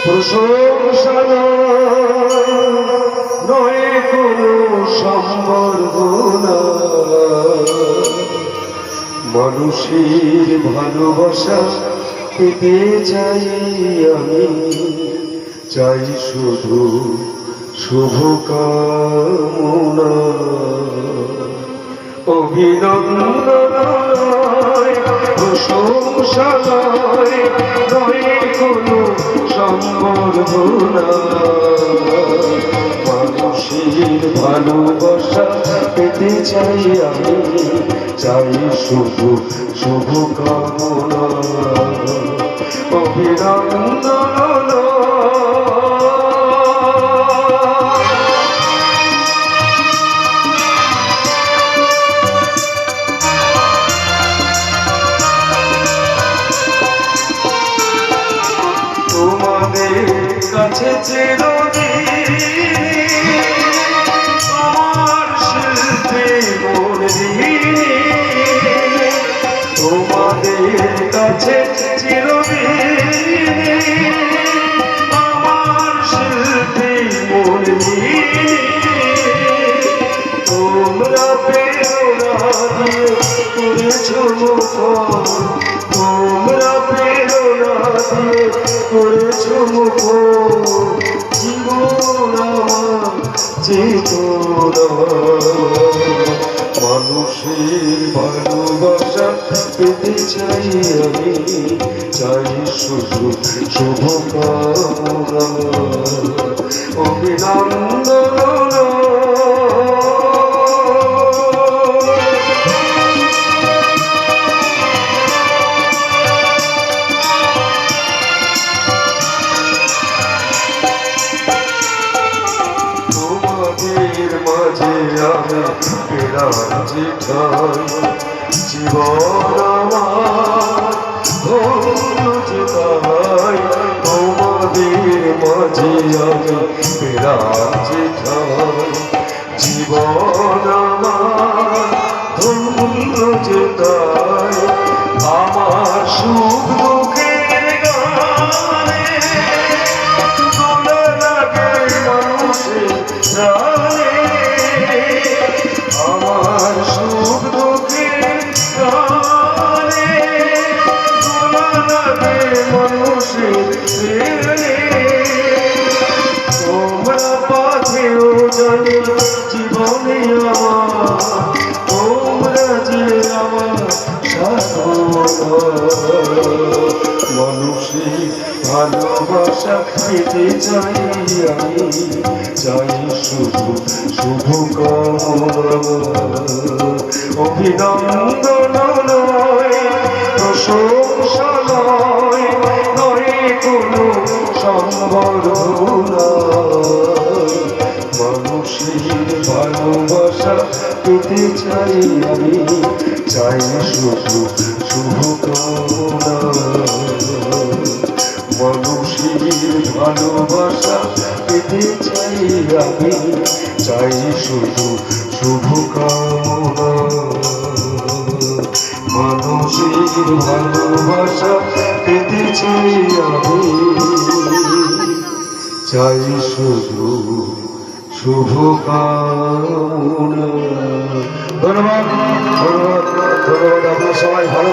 প্রশংসা নয় কোনো সম্বর্ধনা, মানুষের ভালোবাসা পেতে চাই আমি, চাই শুধু শুভকামনা। অভিনন্দন প্রশংসা নয় কোনো সম্বর্ধনা, মানুষের ভালোবাসা পেতে চাই আমি, চাই শুধু শুভকামনা। অভিনন্দন তোমাদের কাছে চিরদিন আমার শিল্পে মন দিয়ে, তোমাদের কাছে চিরদিন আমার শিল্পে মন দিয়ে, তোমরা প্রেরণা দিয়ে করেছো মুখর, তোমরা প্রেরণা দিয়ে করেছো মুখর, জীবন আমার চেতনা। মানুষের ভালোবাসা পেতে চাই আমি, চাই শুধু শুভকামনা। অভিনন্দন মাঝে আমি পেলাম যেঠাই, জীবন আমার ধন্য যেতাই। তোমাদের মাঝে আমি পেলাম যেঠাই, জীবন আমার ধন্য যেতাই। আমার সুখ দুঃখের গানে তোলা লাগে মানুষের প্রাণে, আমার সুখ দুঃখের গানে তোলা লাগে মানুষের প্রাণে। তোমরা পাথেও জানি জীবনে আমার, তোমরা যে আমার সাধনা। মানুষের ভালোবাসা পেতে চাই আমি, চাই শুধু শুভকামনা। অভিনন্দন নয় প্রশংসা নয় কোনো সম্বর্ধনা, মানুষের ভালোবাসা পেতে চাই আমি, চাই শুধু শুভকামনা। মানুষের ভালোবাসা পেতে চাই আমি, চাই শুধু শুভকামনা। মানুষের ভালোবাসা পেতে চাই আমি, চাই শুধু শুভকামনা। ধন্যবাদ, ধন্যবাদ, ধন্যবাদ। আপনার সবাই ভালো